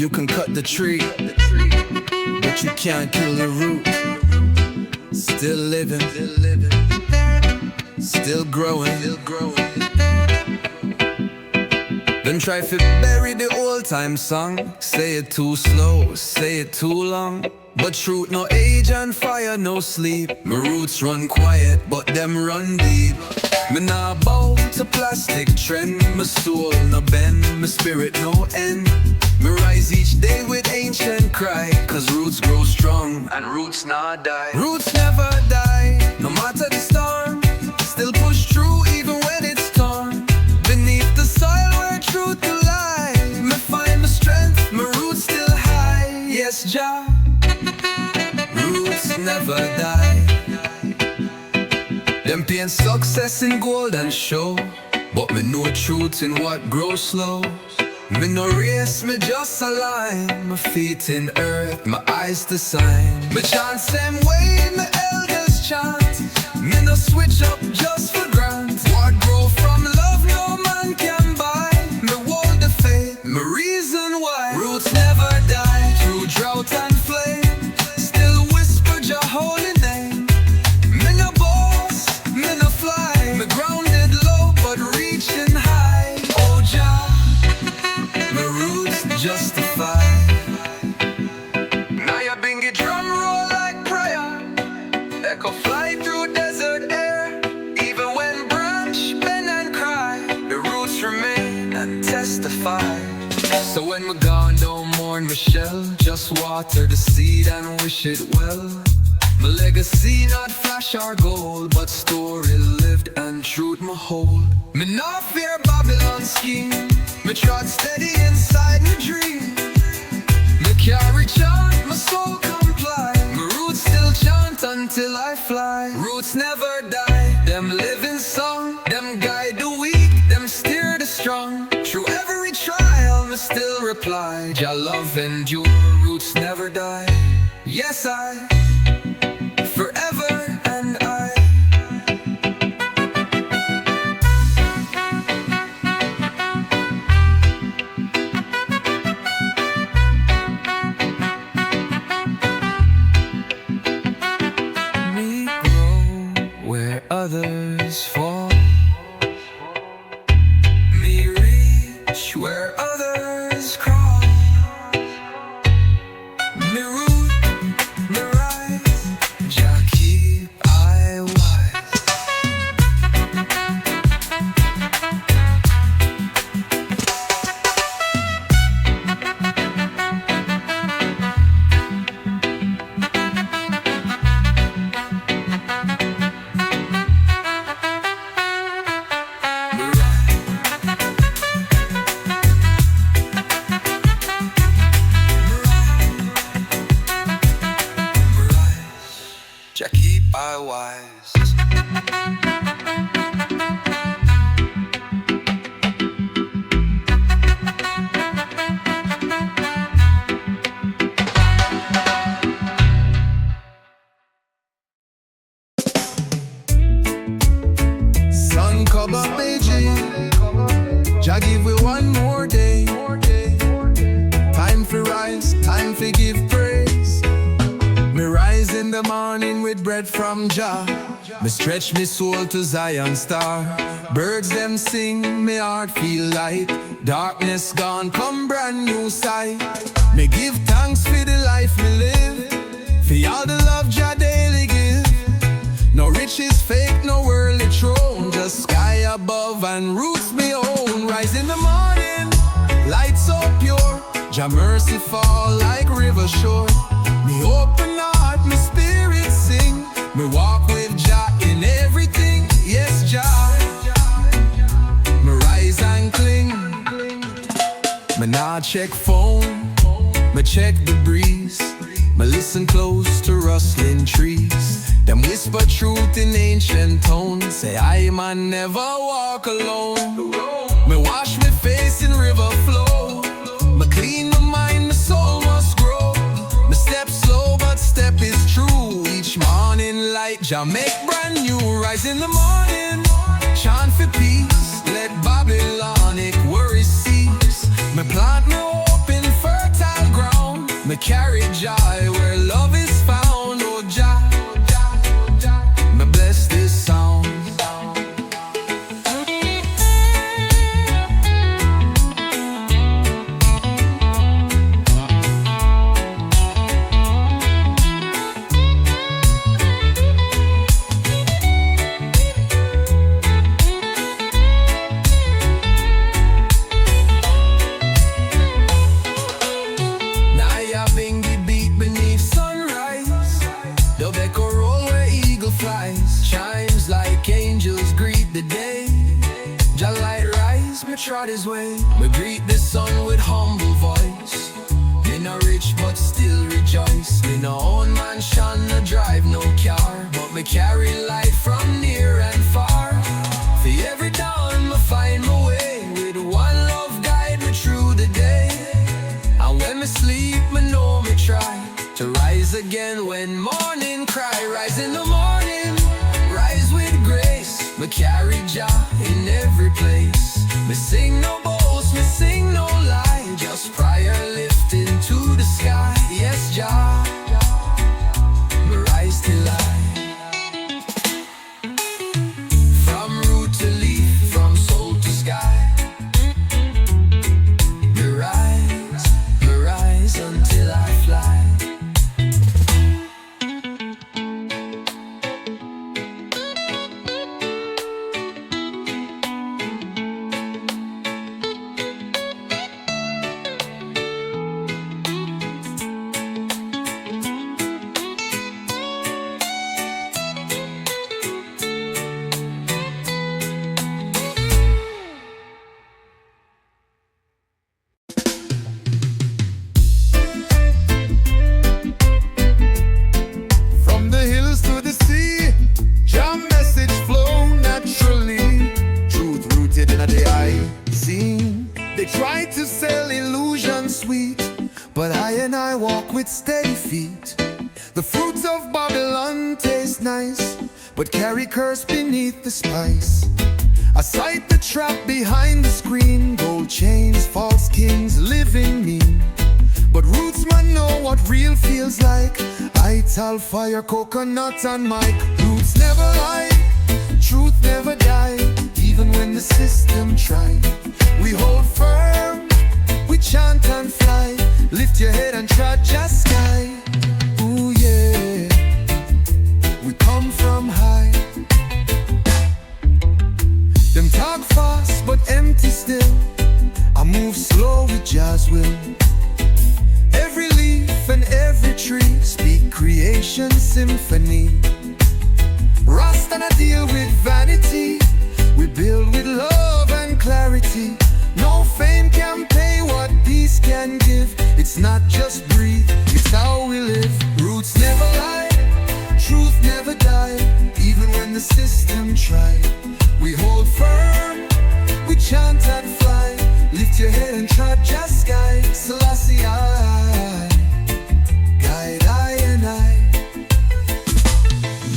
You can cut the tree, but you can't kill the root. Still living, still growing. Then try to bury the old time song. Say it too slow, say it too long. But truth no age and fire no sleep. My roots run quiet, but them run deep. Me nah bow to plastic trend. My soul no bend, my spirit no end. Me rise each day with ancient cry. Cause roots grow strong and roots not die. Roots never die, no matter the storm. Still push through even when it's torn. Beneath the soil where truth to lie. Me find my strength, my roots still high. Yes, Jah, roots never die. Them paint success in gold and show, but me know truth in what grows slow. Me no race, me just align. My feet in earth, my eyes the sign. Me chant same way my elders chant. Me no switch up just for grant. What grow from love no man can buy. Me hold the faith, me reason why. Roots never die, through drought and flame. Still whisper Jah holy name. Me no boss, me no fly. Me grounded low but reaching high. Oh Jah, my roots justify. Nyabinghi drum roll like prayer. Echo fly through desert air. Even when branch bend and cry, the roots remain and testify. So when we're gone, don't mourn Michelle. Just water the seed and wish it well. My legacy not flash or gold, but story lived and truth my hold. Me not fear Babylon's scheme. Me trod steady inside my dream. Me carry chant, my soul comply. My roots still chant until I fly. Roots never die, them living song. Them guide the weak, them steer the strong. Through every trial, me still reply. Jah love endure, roots never die. Yes, I, forever and I. Me grow where others fall. Me reach where others crawl. Me root, me rise. Jah keep I wise. Jah keep I wise. Sun come up, AJ. Jah give we one more day. Time for rise, time for give praise. Me rise in the morning with bread from Jah. Me stretch me soul to Zion star. Birds them sing, me heart feel light. Darkness gone, come brand new sight. Me give thanks for the life me live. For all the love Jah daily give. No riches fake, no worldly throne. Just sky above and roots me own. Rise in the morning, light so pure. Jah mercy fall like river shore. Me open heart, me spirit sing. Me walk with Jah in everything. Yes, Jah. Me rise and cling. Me nah check phone, me check the breeze. Me listen close to rustling trees. Them whisper truth in ancient tones. Say I man never walk alone. Me wash me face in river flow. Me clean my mind, my soul must grow. Me step slow but step is true. Each morning light Jah make brand new. Rise in the morning, chant for peace. Let Babylonic worries cease. Me plant me hope in fertile carry joy where love is found. Oh Jah, me bless this sound. Nyabinghi beat beneath sunrise, the echo roll where eagle flies. Chimes like angels greet the day. Jah light rise, me trot his way. Me greet the sun with humble voice. Me no rich but still rejoice. Me no own mansion, no drive no car, but me carry light from near and far. For every dawn me find my way, with one love guide me through the day. And when me sleep, me know me try to rise again when morning cry. Rise in the morning, rise with grace. Me carry Jah in every place. Me sing no boast, me sing no lie, just prayer lifting to the sky. Yes, Jah, me rise till I. From root to leaf, from soul to sky. Me rise until I fly. From the hills to the sea, Jah message flow naturally. Truth rooted in the eye seen. They try to sell illusion sweet, but I walk with steady feet. The fruits of Babylon taste nice, but carry curse beneath the spice. I sight the trap behind the screen. Gold chains, false kings living mean, but Rootsman know what real feels like. I tell fire, coconut and mic. Roots never lie, truth never die, even when the system try. We hold firm, we chant and fly. Lift your head and trot just sky. Ooh yeah, we come from high. Them talk fast but empty still. I move slow with Jah's will. Every leaf and every tree speak creation symphony. Rasta not deal with vanity, we build with love and clarity. No fame can pay what peace can give. It's not just breathe, it's how we live. Roots never lie, truth never die, even when the system try. We hold firm, we chant and fly. Lift your head and trot just sky. Selassie I, guide I and I.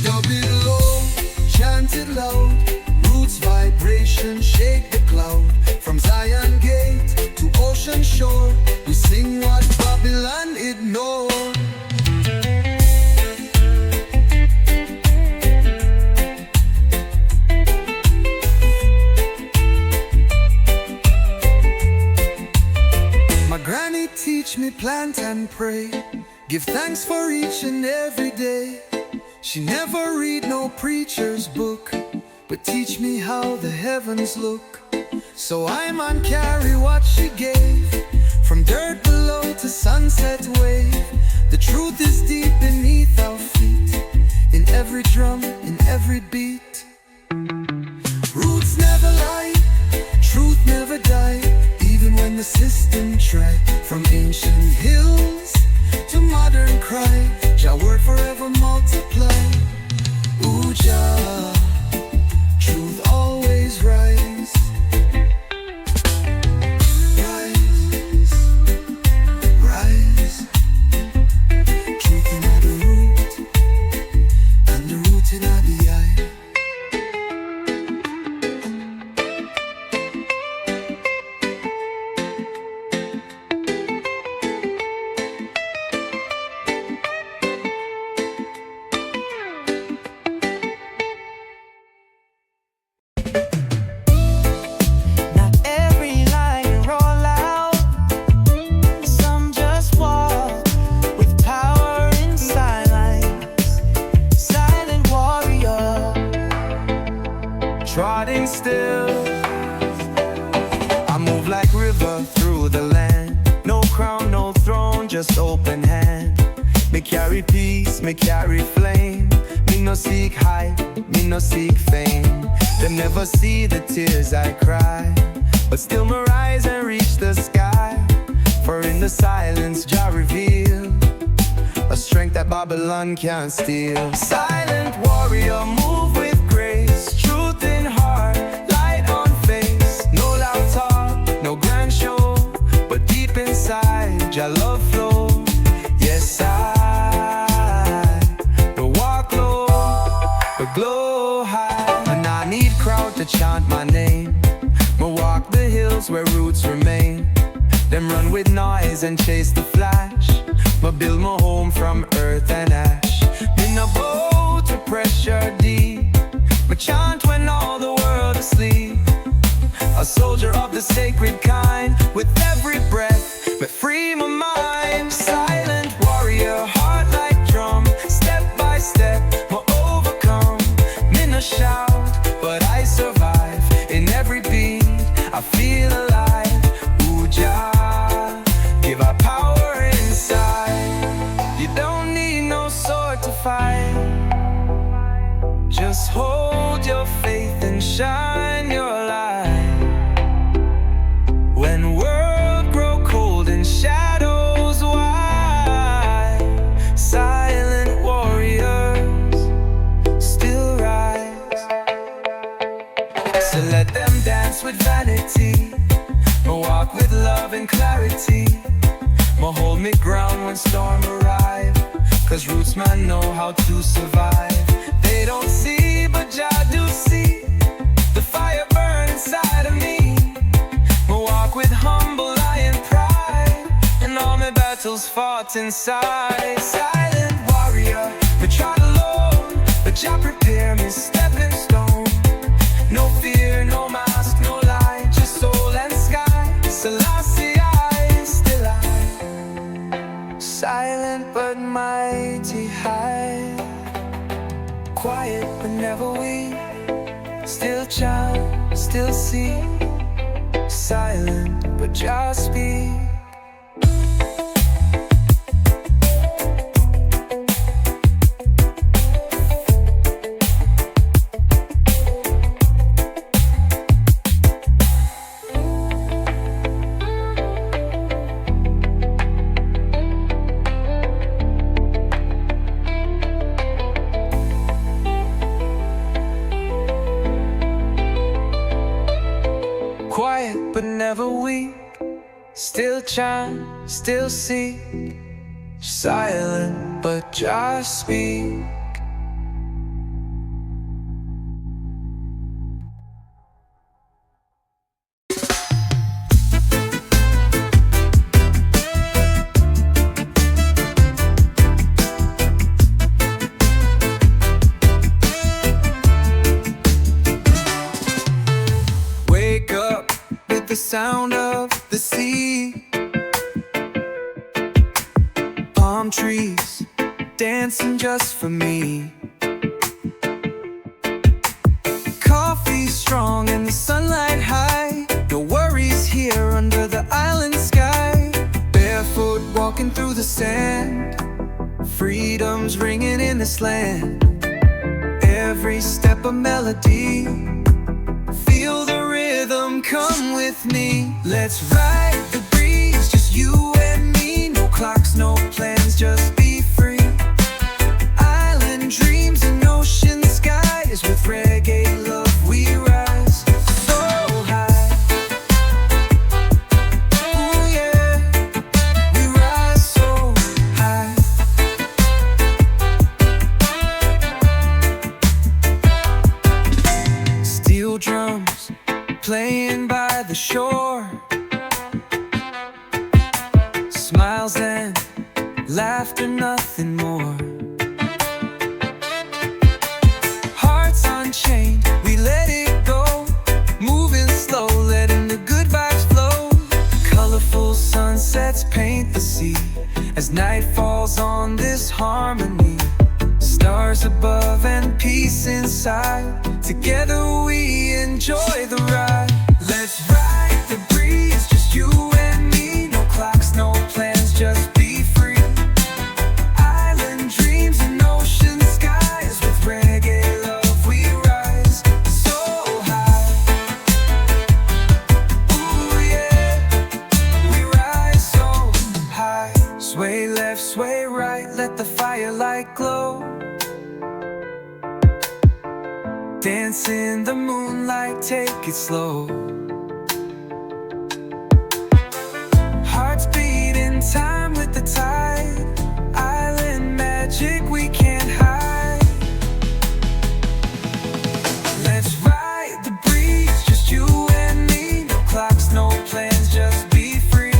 Dub it low, chant it loud. Roots vibration shake the cloud. From Zion gate to ocean shore, we sing what Babylon ignored. My granny teach me plant and pray, give thanks for each and every day. She never read no preacher's book, but teach me how the heavens look. So I man carry what she gave, from dirt below to sunset wave. The truth is deep beneath our feet, in every drum, in every beat. Roots never lie, truth never die, even when the system try. From ancient hills to modern cry, Jah word forever multiply. Ooh Jah, truth always rise. Rise, rise. Truth in the root, and the root in the eye. standing still. I move like river through the land. No crown, no throne, just open hand. Me carry peace, me carry flame. Me no seek hype, me no seek fame. Them never see the tears I cry, but still me rise and reach the sky. For in the silence Jah reveal a strength that Babylon can't steal. Silent warrior, move with grace. Truth in heart, light on face. No loud talk, no grand show, but deep inside Jah love flow. Yes, I will walk low, but glow high. And I need crowd to chant my name. Me walk the hills where roots remain. Them run with noise and chase the flash. Me build my home from earth and ash. In a boat to pressure deep. Me chant when all the world is asleep. A soldier of the sacred kind. With every breath, me free my mind. Silent warrior, heart like drum. Step by step, me overcome. Me no shout, but I survive. In every beat, I feel alive. Ooh, Jah, give our power inside. You don't need no sword to fight. Just hold your faith and shine your light. When world grow cold and shadows wide, silent warriors still rise. So let them dance with vanity. Me walk with love and clarity. Me hold me ground when storm arrive. Cause Rootsman know how to survive. They don't see, but Jah do see. The fire burn inside of me. Me walk with humble lion pride. And all my battles fought inside. Silent warrior, me trot alone, but Jah prepare me stepping stone. No fear, no mask, no lie, just soul and sky. Selassie, I still I. Silent but mighty high. Quiet but never weak. Still chant, still see. Silent but just speak. Quiet but never weak. Still chant, still seek. Silent but just speak. Wake up with the sound of the sea. Palm trees dancing just for me. Coffee strong and the sunlight high. No worries here under the island sky. Barefoot walking through the sand. Freedom's ringing in this land. Every step a melody. Feel the rhythm, come with me. Let's ride the breeze, just you and me. No clocks, no plans, just be free. Island dreams and ocean skies. With reggae love we rise so high. Ooh yeah, we rise so high. Steel drums playing by the shore. Smiles and laughter, nothing more. Hearts unchained, we let it go. Moving slow, letting the good vibes flow. Colorful sunsets paint the sea. As night falls on this harmony. Stars above and peace inside. side. Together we enjoy the ride. Let's ride the breeze, just you and me. No clocks, no plans, just be free. Island dreams and ocean skies. With reggae love we rise so high. Ooh yeah, we rise so high. Sway left, sway right, let the firelight glow. Dance in the moonlight, take it slow. Hearts beat in time with the tide. Island magic we can't hide. Let's ride the breeze, just you and me. No clocks, no plans, just be free.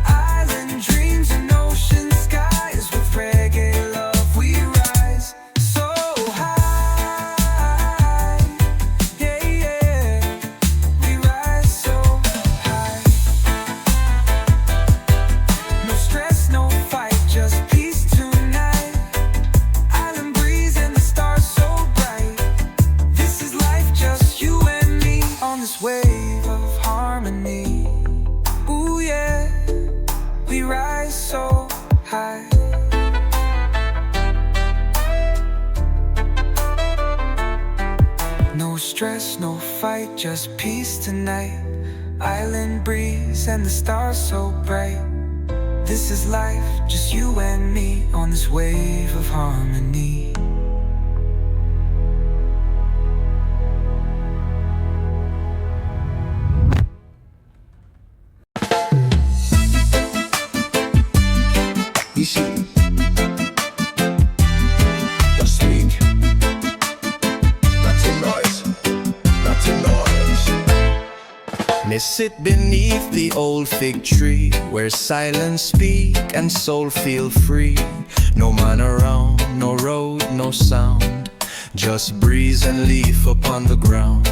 Island dreams and ocean skies. With reggae love we rise so high. No stress, no fight, just peace tonight. Island breeze and the stars so bright. This is life, just you and me on this wave of harmony. Me sit beneath the old fig tree, where silence speak and soul feel free. No man around, no road, no sound, just breeze and leaf upon the ground.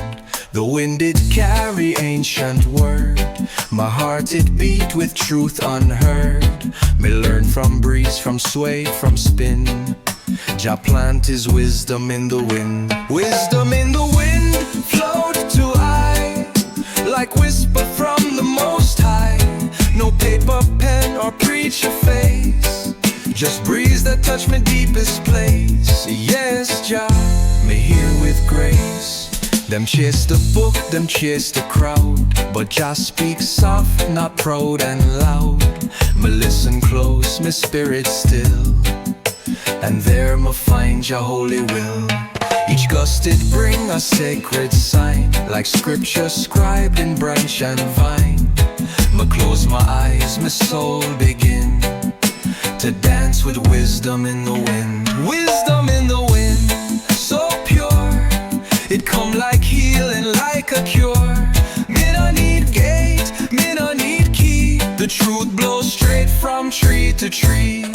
The wind did carry ancient word, my heart it beat with truth unheard. Me learn from breeze, from sway, from spin. Jah plant his wisdom in the wind. Wisdom in the wind flowed to I, like whisper from the Most High. No paper, pen, or preacher face, just breeze that touched my deepest place. Yes, Jah, me hear with grace. Them chase the book, them chase the crowd, but Jah speaks soft, not proud and loud. Me listen close, me spirit still, and there me find Jah holy will. Each gust did bring a sacred sign, like scripture scribed in branch and vine. Me close my eyes, my soul begin to dance with wisdom in the wind. Wisdom in the wind, so pure, it come like healing, like a cure. Me no need gate, me no need key, the truth blows straight from tree to tree.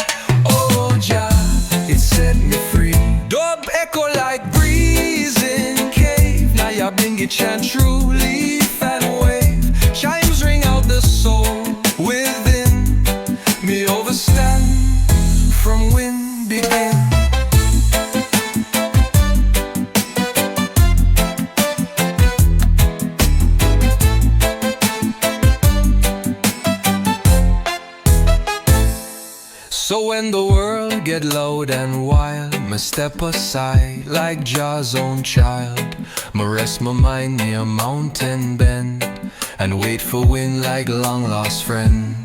Oh Jah, it set me free. Dub echo like breeze in cave. Nyabinghi chant true, leaf and wave. Chimes ring out the soul within. Me overstand from wind begin. So when the world get loud and wild, me step aside like Jah's own child. Me rest my mind near a mountain bend, and wait for wind like long lost friend.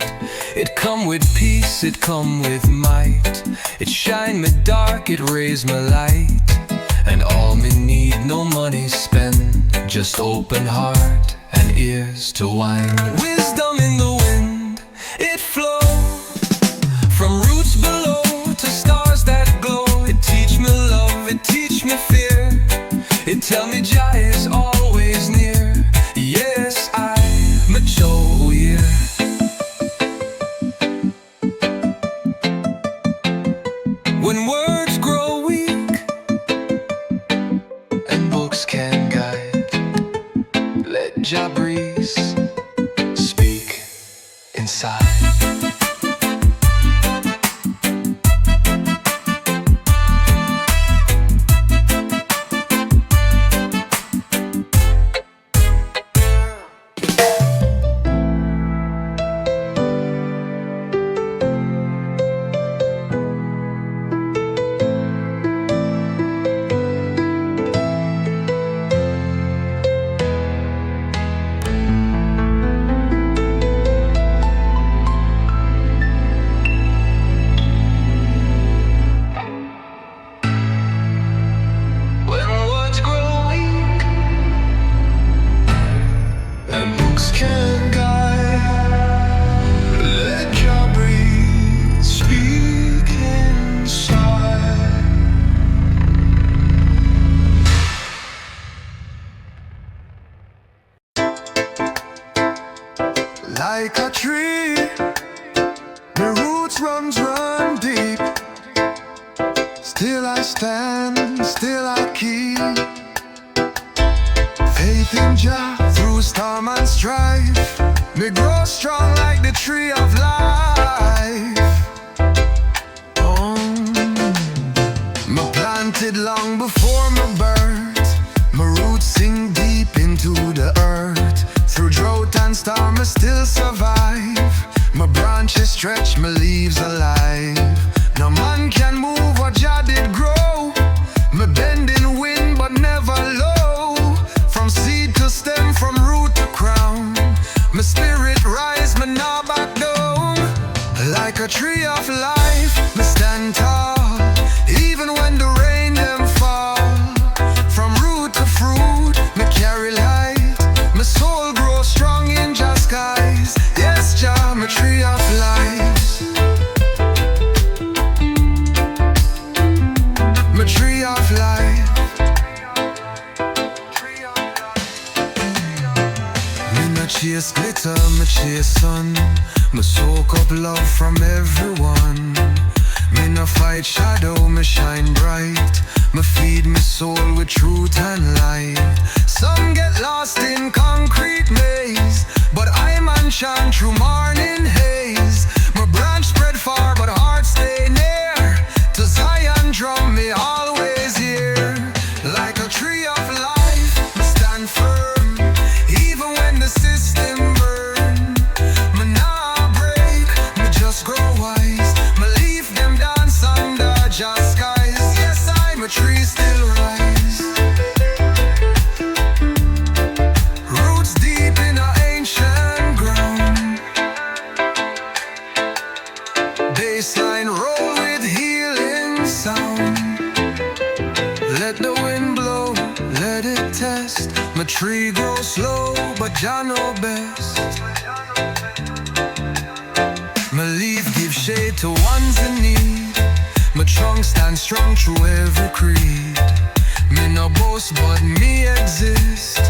It come with peace, it come with might. It shine me dark, it raise me light. And all me need, no money spent, just open heart and ears to wine. Wisdom in the wind, it flows from roots below to stars that glow. It teach me love, it teach me fear. It tell me Jah is always near. Yes, I'm a Joe, yeah. When words grow weak and books can guide, let Jah breeze speak inside. Like a tree, the roots run deep. Still I stand, still I keep faith in Jah through storm and strife. Me grow strong like the tree of life. Me planted long before my birth. My roots sink deep into the earth. Through drought and storm I still survive. My branches stretch, my leaves alive. No man can move what Jah did grow. Me bend in wind but never low. From seed to stem, from root to crown. My spirit rise, me nah back down. Like a tree of life, me stand tall. Even when the rain them fall. From root to fruit, me carry light. My soul grows strong in Jah's skies. Yes, Jah, my tree of life. My tree of life. Me no chase glitter, me chase sun. Me soak up love from everyone. Me no fight shadow, me shine bright. Me feed me soul with truth and light. Some get lost in concrete maze, but I man shine through morning haze. My branch spread far, but heart stay near. To Zion drum me always here. Like a tree of life, me stand firm. Even when the system burn, me nah break, me just grow wise. Me leave them dance under Jah's skies. Yes, I'm a tree still rise. Roots deep in our ancient ground. Bassline roll with healing sound. Let the wind blow, let it test. My tree grows slow, but Jah know best. My leaf give shade to ones in need. My trunk stands strong through every creed. Me no boast, but me exist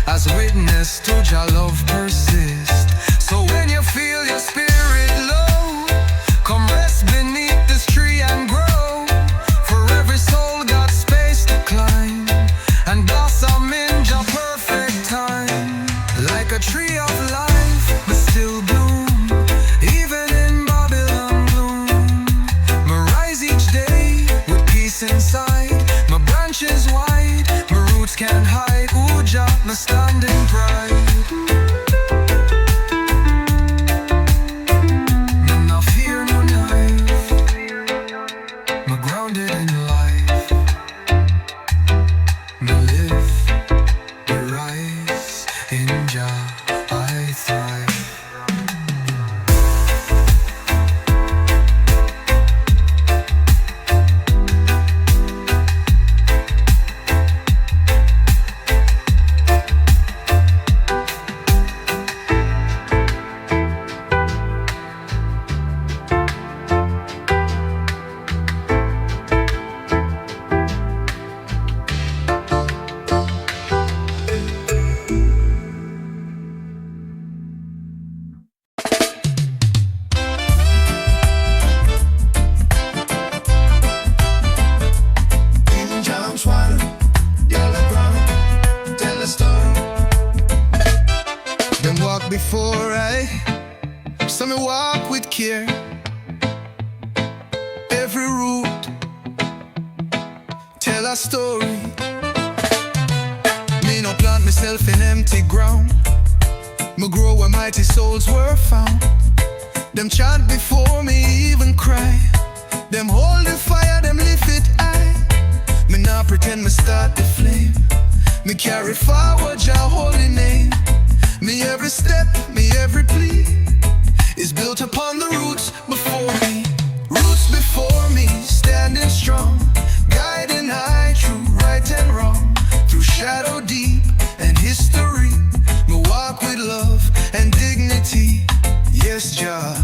as witness to Jah love persist. So when you feel your spirit low, come rest beneath this tree and grow. For every soul got space to climb and blossom in Jah perfect time. Like a tree of life, but still bloom. Even in Babylon gloom, me rise each day with peace inside. My branches wide, my roots can't hide. Ooh, Jah, my standing pride. No fear, no knife. Me grounded in life. Me live, me rise. In Jah I thrive. Them walk before I, so me walk with care. Every route tell a story. Me no plant myself in empty ground. Me grow where mighty souls were found. Them chant before me even cry. Them hold the fire, them lift it high. Me not pretend me start the flame. Me carry forward Jah holy name. Me every step, me every plea is built upon the roots before me. Roots before me, standing strong, guiding high through right and wrong. Through shadow deep and history, me walk with love and dignity. Yes, Jah,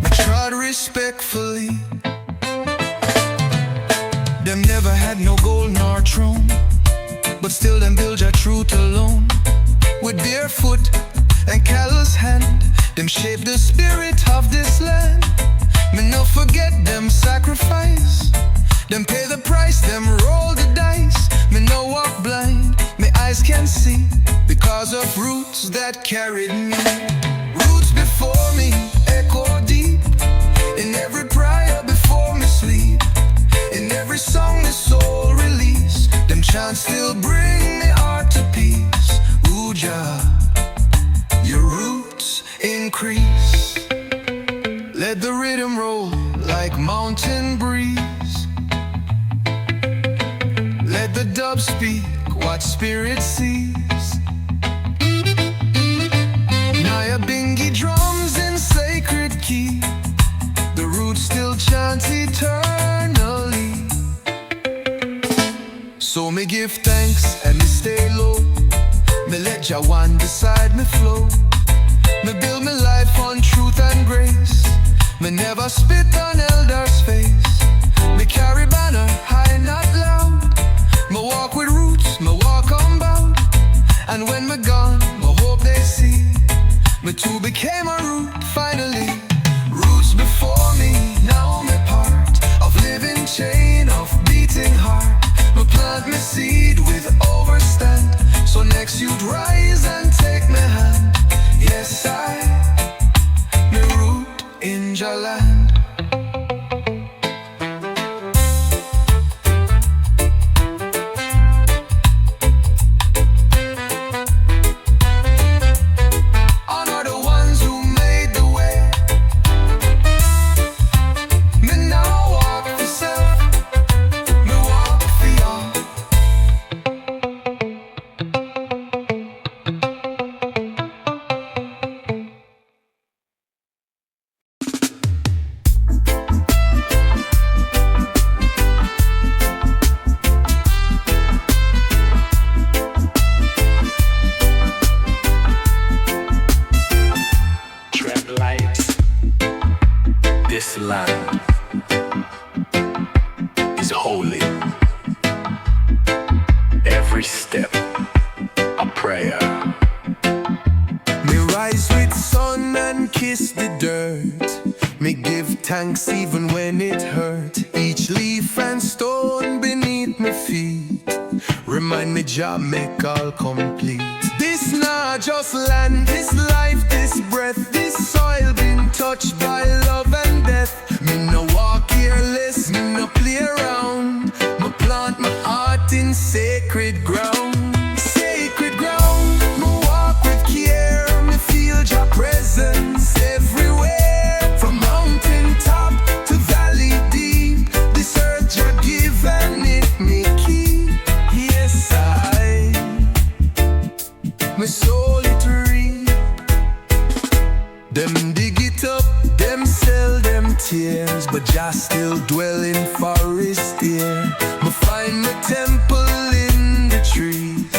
me trod respectfully. Them never had no gold nor throne, but still them build Jah truth alone. Them shape the spirit of this land. Me no forget them sacrifice. Them pay the price, them roll the dice. Me no walk blind, my eyes can see, because of roots that carried me. Roots before me, echo deep, in every prayer before me sleep, in every song the soul release. Them chants still bring me heart to peace. Ooh, Jah, your roots increase. Let the rhythm roll like mountain breeze. Let the dub speak what spirit sees. Nyabinghi drums in sacred key. The roots still chant eternally. So me give thanks and me stay low. Me let Jawan decide me flow. Me build me life on truth and grace. Me never spit on elders' face. Me carry banner high, not loud. Me walk with roots, me walk unbound. And when me gone, me hope they see me too became a root finally. Roots before me, now me part of living chain of beating heart. Me plant me seed with overstand, so next you'd rise and take me hand. Yes, I me root in Jah land. Honor the ones who made the way. Me now walk for self, me walk for y'all. Tread light. This land is holy. Every step a prayer. Me rise with sun and kiss the dirt. Me give thanks even when it hurt. Each leaf and stone beneath me feet remind me Jah make all complete. This not just land, this life, this breath, this soil been touched by love and death. Me no walk careless, me no play around. Me plant my heart in sacred ground. Sacred ground, me walk with care. Me feel Jah presence everywhere. From mountain top to valley deep, this earth Jah give and it me keep. Yes, me soul it reap. Them dig it up, them sell them tears, but Jah still dwell in forest here. Me find my temple in the trees.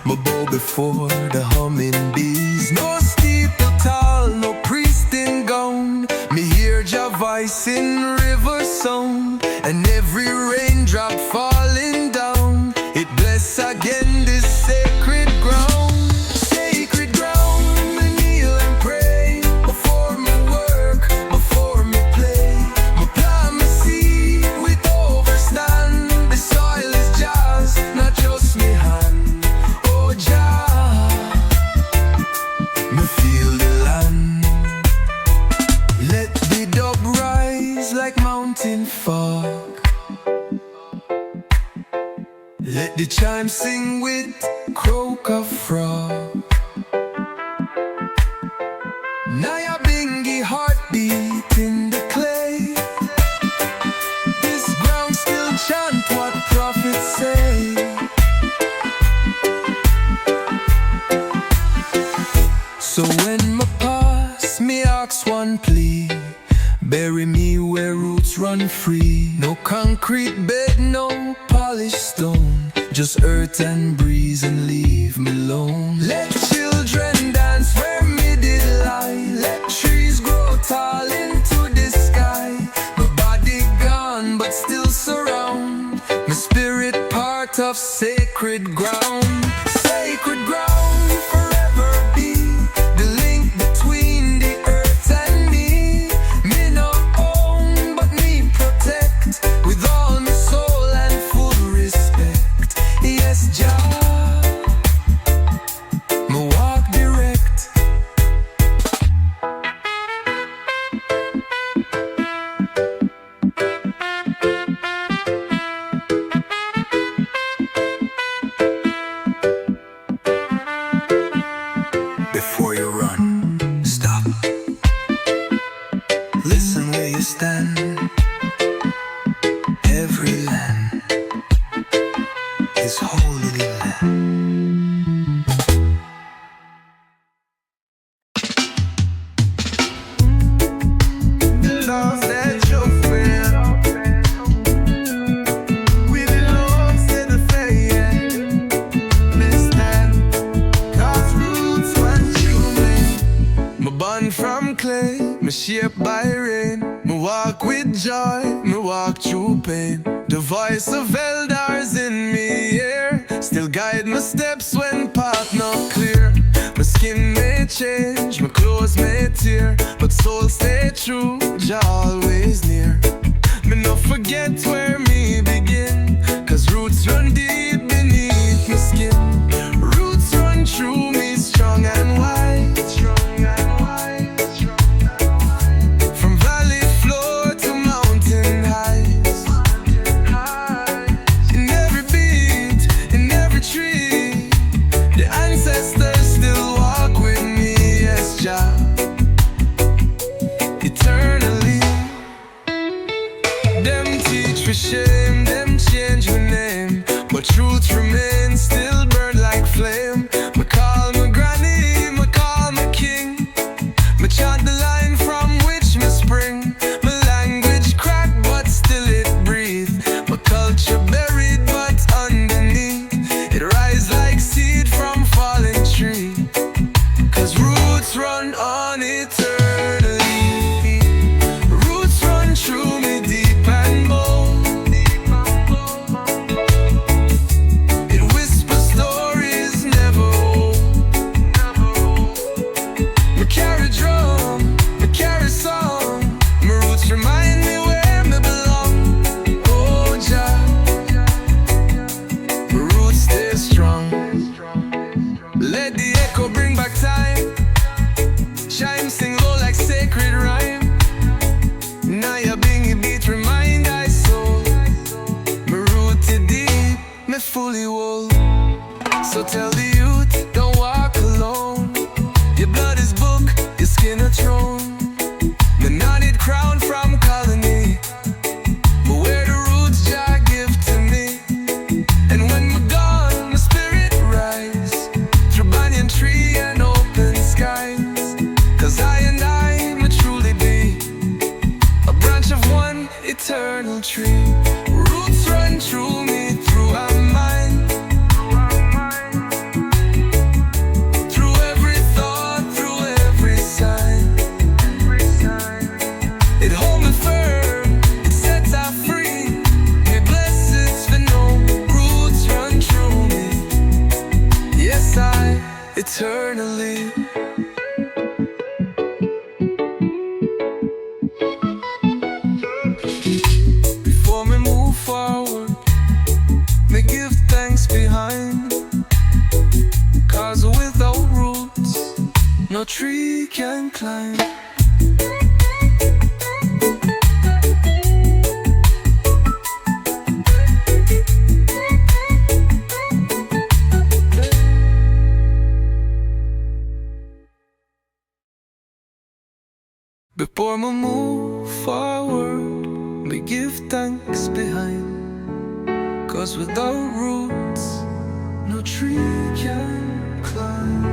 Me bow before the humming bees. No steeple tall, no priest in gown. Me hear Jah voice in river sound, and every raindrop falling down, it bless again this sacred ground. Sacred ground, me kneel and pray before me work, before me play. Me plant me seed with overstand. The soil is Jah's, not just me hand. Oh Jah, me feel the land. Let the dub rise like mountain fog. Let the chime sing with croak of frog. Nyabinghi heartbeat in the clay. This ground still chant what prophets say. So when me pass, me ask one plea. Bury me where roots run free. No concrete bed, no polished stone, just earth and breeze, and leave me alone. Let children dance where me did lie. Let trees grow tall into the sky. My body gone but still surround. My spirit part of sacred ground. Sacred ground forever be the link between the me shaped by rain. Me walk with joy, me walk through pain. The voice of elders in me ear still guide my steps when path not clear. My skin may change, my clothes may tear, but soul stay true, Jah always near. Me no forget where me begin, cause roots run deep beneath my skin. Roots run through me strong and wide, strong and wide, strong and wide. From valley floor to mountain heights, in every beat, in every tree, the ancestors still walk with me, yes, Jah, eternally. Them teach for shame, them change my name, but truth remains, still burn like flame. Me call my granny, me call my king, me chant the line from which me spring. My language cracked, but still it breathe. My culture buried, but underneath it rise like seed from falling tree. Cause roots run on eternally. Roots run through me deep and bold. It whispers stories never old. Me carry drum, me carry song. My roots remind me where me belong. Oh Jah, my roots stay strong. Let the echo bring back time. Chime sing low like sacred rhyme. Nyabinghi beat remind I soul. Me rooted deep, me fully whole. So tell the youth, don't walk alone. Your blood is book, your skin a throne. Me not need crown from colony, but where the roots Jah give to me. And when me gone, my spirit rise through banyan tree and open skies. Cause I and I may truly be a branch of one eternal tree. Roots run through me, through our mind, through every thought, through every sign. It holds me firm, it sets us free. Me blessings for no roots run through me. Yes, I eternally. Before me move forward, me give thanks behind. Cause without roots, no tree can climb. Before me move forward, me give thanks behind. Cause without roots, no tree can climb.